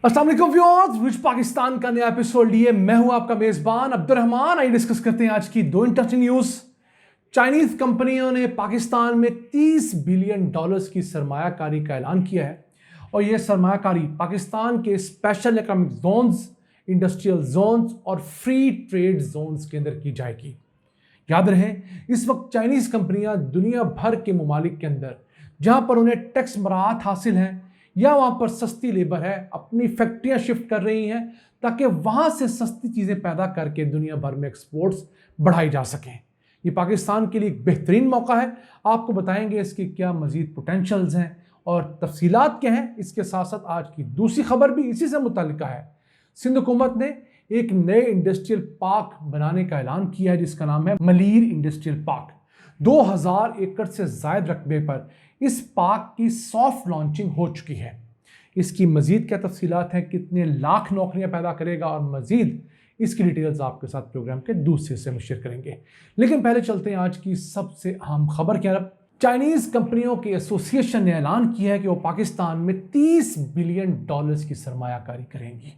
अस्सलाम वालेकुम व्यूअर्स, विच पाकिस्तान का नया एपिसोड लिए मैं हूं आपका मेजबान अब्दुर्रहमान। आइए डिस्कस करते हैं आज की दो इंटरेस्टिंग न्यूज। चाइनीज कंपनियों ने पाकिस्तान में $30 बिलियन की सरमायाकारी का ऐलान किया है और यह सरमायाकारी पाकिस्तान के special economic zones, industrial zones और फ्री ट्रेड जोन्स के अंदर की जाएगी। याद रहे, इस वक्त चाइनीज कंपनियां दुनिया भर के ममालिक के अंदर जहां पर उन्हें टैक्स मराहत हासिल है या वहां पर सस्ती लेबर है, अपनी फैक्ट्रियां शिफ्ट कर रही हैं ताकि वहां से सस्ती चीजें पैदा करके दुनिया भर में एक्सपोर्ट्स बढ़ाई जा सकें। ये पाकिस्तान के लिए एक बेहतरीन मौका है। आपको बताएंगे इसकी क्या मजीद पोटेंशियल्स हैं और तफसीलात क्या हैं। इसके साथ साथ आज की दूसरी खबर भी इसी से मुताल्लिका है। सिंध हुकूमत ने एक नए इंडस्ट्रियल पार्क बनाने का ऐलान किया है जिसका नाम है मलीर इंडस्ट्रियल पार्क। 2000 एकड़ से जायद रकबे पर इस पार्क की सॉफ्ट लॉन्चिंग हो चुकी है। इसकी मजीद क्या तफसीलात हैं, कितने लाख नौकरियां पैदा करेगा और मजीद इसकी डिटेल्स आपके साथ प्रोग्राम के दूसरे हिस्से में शेयर करेंगे। लेकिन पहले चलते हैं आज की सबसे अहम खबर की तरफ। चाइनीज कंपनियों के एसोसिएशन ने ऐलान किया है कि वो पाकिस्तान में $30 बिलियन की सरमायाकारी करेंगी।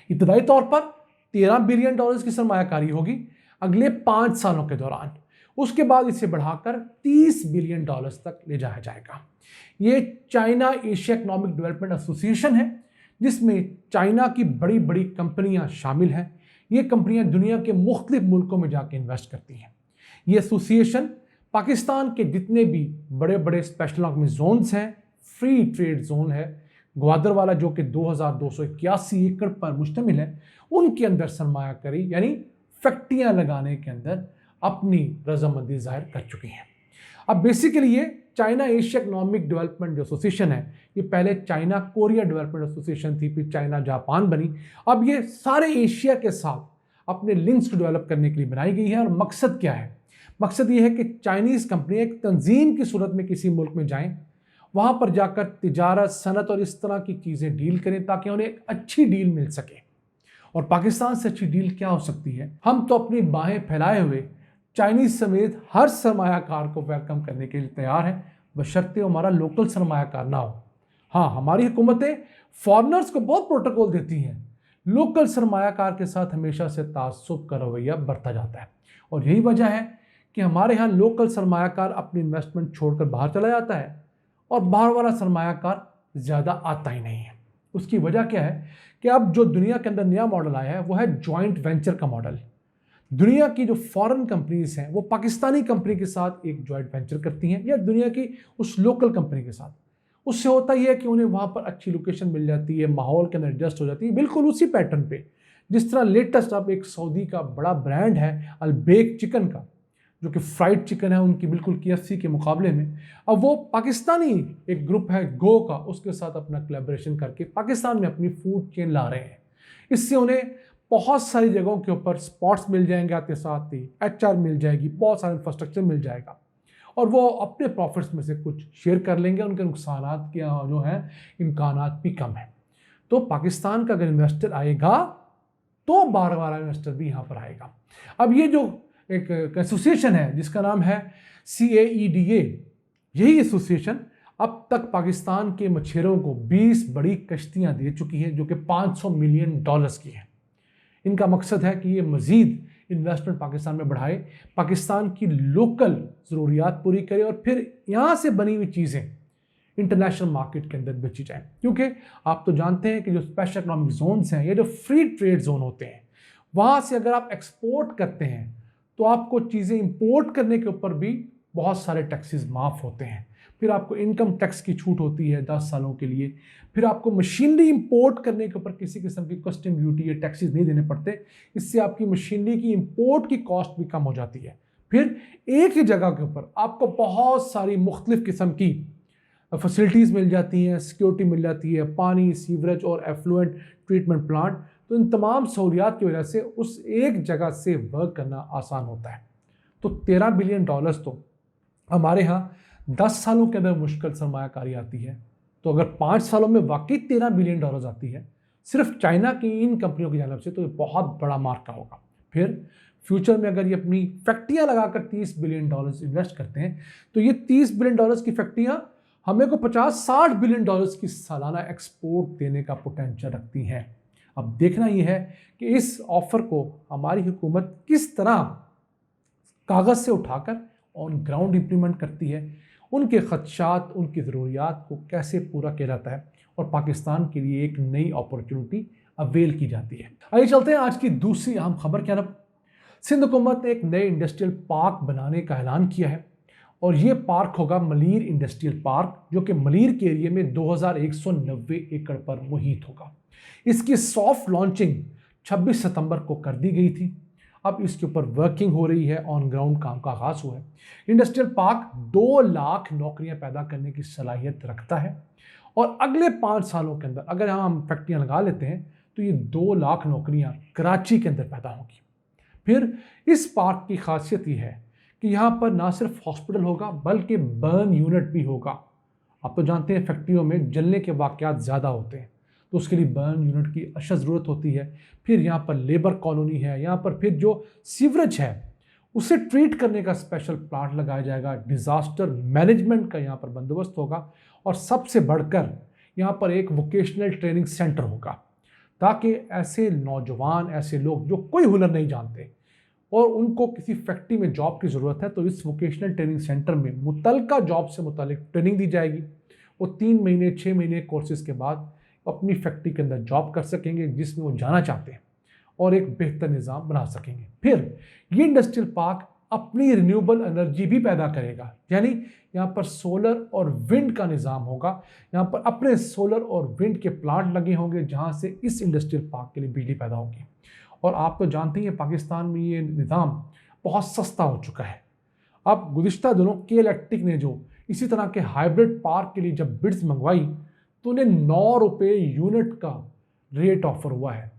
इब्तदाई तौर पर $13 बिलियन की सरमायाकारी होगी अगले 5 सालों के दौरान। उसके बाद इसे बढ़ाकर $30 बिलियन तक ले जाया जाएगा। ये China Asia economic development association है जिसमें चाइना की बड़ी बड़ी कंपनियां शामिल हैं। ये कंपनियां दुनिया के मुख्तलिफ मुल्कों में जाके इन्वेस्ट करती हैं। ये एसोसिएशन पाकिस्तान के जितने भी बड़े बड़े स्पेशल इकोनॉमिक जोन्स हैं, फ्री ट्रेड जोन है, ग्वादर वाला जो कि 2281 एकड़ पर मुश्तमिल है, उनके अंदर सरमायाकारी यानी फैक्ट्रियां लगाने के अंदर अपनी रजामंदी जाहिर कर चुकी हैं। अब बेसिकली ये चाइना एशिया इकोनॉमिक डेवलपमेंट जो एसोसिएशन है, ये पहले चाइना कोरिया डेवलपमेंट एसोसिएशन थी, फिर चाइना जापान बनी। अब ये सारे एशिया के साथ अपने लिंक्स को डेवलप करने के लिए बनाई गई है। और मकसद क्या है? मकसद ये है कि चाइनीज़ कंपनियाँ एक तंजीम की सूरत में किसी मुल्क में जाएँ, वहाँ पर जाकर तिजारत, सनत और इस तरह की चीज़ें डील करें ताकि उन्हें एक अच्छी डील मिल सके। और पाकिस्तान से अच्छी डील क्या हो सकती है? हम तो अपनी बाहें फैलाए हुए चाइनीज समेत हर सरमायाकार को वेलकम करने के लिए तैयार है, बशर्ते हमारा लोकल सरमायाकार ना हो। हाँ, हमारी हुकूमतें फॉरेनर्स को बहुत प्रोटोकॉल देती हैं, लोकल सरमायाकार के साथ हमेशा से तासुब का रवैया बरता जाता है। और यही वजह है कि हमारे यहाँ लोकल सरमायाकार अपनी इन्वेस्टमेंट छोड़कर बाहर चला जाता है और बाहर वाला सरमायाकार ज़्यादा आता ही नहीं है। उसकी वजह क्या है कि अब जो दुनिया के अंदर नया मॉडल आया है वो है जॉइंट वेंचर का मॉडल। दुनिया की जो फॉरेन कंपनीज हैं वो पाकिस्तानी कंपनी के साथ एक जॉइंट वेंचर करती हैं या दुनिया की उस लोकल कंपनी के साथ। उससे होता ही है कि उन्हें वहाँ पर अच्छी लोकेशन मिल जाती है, माहौल के अंदर एडजस्ट हो जाती है, बिल्कुल उसी पैटर्न पे जिस तरह लेटेस्ट अब एक सऊदी का बड़ा ब्रांड है अलबेक चिकन का, जो कि फ्राइड चिकन है उनकी बिल्कुल KFC के मुकाबले में। अब वो पाकिस्तानी एक ग्रुप है गो का, उसके साथ अपना कोलैबोरेशन करके पाकिस्तान में अपनी फूड चेन ला रहे हैं। इससे उन्हें बहुत सारी जगहों के ऊपर स्पॉट्स मिल जाएंगे, आते साथ ही HR मिल जाएगी, बहुत सारा इंफ्रास्ट्रक्चर मिल जाएगा और वो अपने प्रॉफिट्स में से कुछ शेयर कर लेंगे। उनके नुकसानात के जो हैं इम्कानात भी कम है। तो पाकिस्तान का अगर इन्वेस्टर आएगा तो बार बार इन्वेस्टर भी यहाँ पर आएगा। अब ये जो एक एसोसिएशन है जिसका नाम है CAEDA, यही एसोसिएशन अब तक पाकिस्तान के मछेरों को 20 बड़ी कश्तियाँ दे चुकी है जो कि $500 मिलियन की हैं। इनका मकसद है कि ये मज़ीद इन्वेस्टमेंट पाकिस्तान में बढ़ाए, पाकिस्तान की लोकल ज़रूरियात पूरी करे और फिर यहाँ से बनी हुई चीज़ें इंटरनेशनल मार्केट के अंदर बेची जाए। क्योंकि आप तो जानते हैं कि जो स्पेशल इकोनॉमिक जोन्स हैं या जो फ्री ट्रेड जोन होते हैं, वहाँ से अगर आप एक्सपोर्ट करते हैं तो आपको चीज़ें इंपोर्ट करने के ऊपर भी बहुत सारे टैक्सेस माफ़ होते हैं। फिर आपको इनकम टैक्स की छूट होती है 10 सालों के लिए। फिर आपको मशीनरी इंपोर्ट करने के ऊपर किसी किस्म की कस्टम ड्यूटी या टैक्सेस नहीं देने पड़ते। इससे आपकी मशीनरी की इंपोर्ट की कॉस्ट भी कम हो जाती है। फिर एक ही जगह के ऊपर आपको बहुत सारी मुख्तलिफ किस्म की फैसिलिटीज़ मिल जाती हैं, सिक्योरिटी मिल जाती है, पानी, सीवरेज और एफ्लुएंट ट्रीटमेंट प्लांट। तो इन तमाम सहूलियात की वजह से उस एक जगह से वर्क करना आसान होता है। तो $13 बिलियन तो हमारे यहाँ 10 सालों के अंदर मुश्किल सरमायाकारी आती है। तो अगर 5 सालों में वाकई $13 बिलियन आती है सिर्फ चाइना की इन कंपनियों की जानब से, तो ये बहुत बड़ा मार्का होगा। फिर फ्यूचर में अगर ये अपनी फैक्ट्रियाँ लगाकर $30 बिलियन इन्वेस्ट करते हैं तो ये $30 बिलियन की फैक्ट्रियाँ हमें को 50-60 बिलियन डॉलर्स की सालाना एक्सपोर्ट देने का पोटेंशियल रखती हैं। अब देखना यह है कि इस ऑफर को हमारी हुकूमत किस तरह कागज से उठाकर ऑन ग्राउंड इंप्लीमेंट करती है, उनके खदशात, उनकी ज़रूरियात को कैसे पूरा किया जाता है और पाकिस्तान के लिए एक नई अपॉर्चुनिटी अवेल की जाती है। आइए चलते हैं आज की दूसरी अहम खबर की तरफ। सिंध हुकूमत ने एक नए इंडस्ट्रियल पार्क बनाने का ऐलान किया है और ये पार्क होगा मलीर इंडस्ट्रियल पार्क, जो कि मलीर के एरिया में 2190 एकड़ पर मुहित होगा। इसकी सॉफ्ट लॉन्चिंग 26 सितंबर को कर दी गई थी। अब इसके ऊपर वर्किंग हो रही है, ऑन ग्राउंड काम का आगाज हुआ है। इंडस्ट्रियल पार्क 2 लाख नौकरियां पैदा करने की सलाहियत रखता है और अगले 5 सालों के अंदर अगर हम फैक्ट्रियां लगा लेते हैं तो ये 2 लाख नौकरियां कराची के अंदर पैदा होंगी। फिर इस पार्क की खासियत ये है कि यहाँ पर ना सिर्फ हॉस्पिटल होगा बल्कि बर्न यूनिट भी होगा। आप तो जानते हैं फैक्ट्रियों में जलने के वाक़यात ज़्यादा होते हैं, तो उसके लिए बर्न यूनिट की अशद ज़रूरत होती है। फिर यहाँ पर लेबर कॉलोनी है, यहाँ पर फिर जो सीवरेज है उसे ट्रीट करने का स्पेशल प्लांट लगाया जाएगा। डिज़ास्टर मैनेजमेंट का यहाँ पर बंदोबस्त होगा और सबसे बढ़कर यहाँ पर एक वोकेशनल ट्रेनिंग सेंटर होगा, ताकि ऐसे नौजवान, ऐसे लोग जो कोई हुनर नहीं जानते और उनको किसी फैक्ट्री में जॉब की ज़रूरत है, तो इस वोकेशनल ट्रेनिंग सेंटर में मुतलका जॉब से मुतालिक ट्रेनिंग दी जाएगी। वो 3 महीने 6 महीने कोर्सेज़ के बाद अपनी फैक्ट्री के अंदर जॉब कर सकेंगे जिसमें वो जाना चाहते हैं और एक बेहतर निज़ाम बना सकेंगे। फिर ये इंडस्ट्रियल पार्क अपनी रिन्यूएबल एनर्जी भी पैदा करेगा, यानी यहाँ पर सोलर और विंड का निज़ाम होगा। यहाँ पर अपने सोलर और विंड के प्लांट लगे होंगे जहाँ से इस इंडस्ट्रियल पार्क के लिए बिजली पैदा होगी। और आप तो जानते हैं पाकिस्तान में ये निज़ाम बहुत सस्ता हो चुका है। अब गुज़िश्ता दिनों के इलेक्ट्रिक ने जो इसी तरह के हाइब्रिड पार्क के लिए जब बिड्स मंगवाई तो उन्हें 9 रुपये यूनिट का रेट ऑफर हुआ है।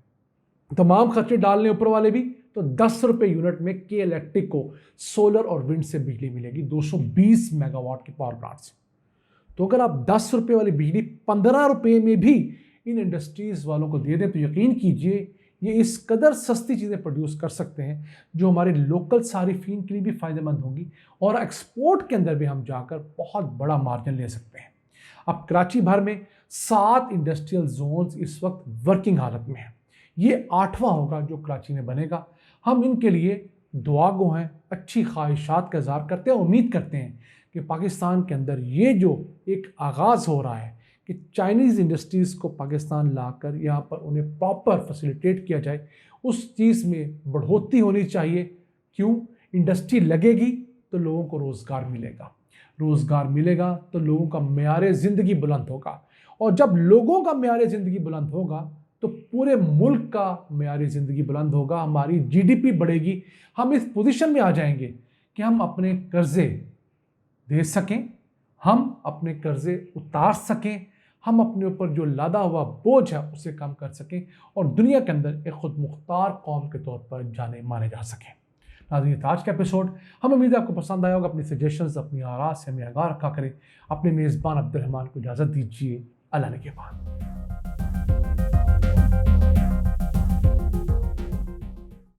तमाम खर्चे डालने ऊपर वाले भी तो 10 रुपये यूनिट में के इलेक्ट्रिक को सोलर और विंड से बिजली मिलेगी 220 मेगावाट के पावर प्लांट से। तो अगर आप 10 रुपये वाली बिजली 15 रुपये में भी इन इंडस्ट्रीज़ वालों को दे दें तो यकीन कीजिए ये इस कदर सस्ती चीज़ें प्रोड्यूस कर सकते हैं जो हमारे लोकल सारिफीन के लिए भी फ़ायदेमंद होंगी और एक्सपोर्ट के अंदर भी हम जाकर बहुत बड़ा मार्जिन ले सकते हैं। अब कराची भर में 7 इंडस्ट्रियल जोन्स इस वक्त वर्किंग हालत में हैं। ये 8वां होगा जो कराची में बनेगा। हम इनके लिए दुआगो हैं, अच्छी ख्वाहिशात का इज़हार करते हैं। उम्मीद करते हैं कि पाकिस्तान के अंदर ये जो एक आगाज़ हो रहा है कि चाइनीज़ इंडस्ट्रीज़ को पाकिस्तान लाकर यहाँ पर उन्हें प्रॉपर फैसिलिटेट किया जाए, उस चीज़ में बढ़ोतरी होनी चाहिए। क्यों? इंडस्ट्री लगेगी तो लोगों को रोज़गार मिलेगा, रोज़गार मिलेगा तो लोगों का मेयार ज़िंदगी बुलंद होगा और जब लोगों का मेयार ज़िंदगी बुलंद होगा तो पूरे मुल्क का मेयार ज़िंदगी बुलंद होगा, हमारी जीडीपी बढ़ेगी। हम इस पोजीशन में आ जाएंगे कि हम अपने कर्ज़े दे सकें, हम अपने कर्ज़े उतार सकें, हम अपने ऊपर जो लादा हुआ बोझ है उसे कम कर सकें और दुनिया के अंदर एक खुद मुख्तार कौम के तौर पर जाने माने जा सकें। नाज़रीन, आज का एपिसोड हम उम्मीद है आपको पसंद आया होगा। अपनी सजेशंस, अपनी आराज़ से हमें आगाह रखा करें। अपने मेज़बान अब्दुल रहमान को इजाज़त दीजिए। अल्लाह ने के बाद।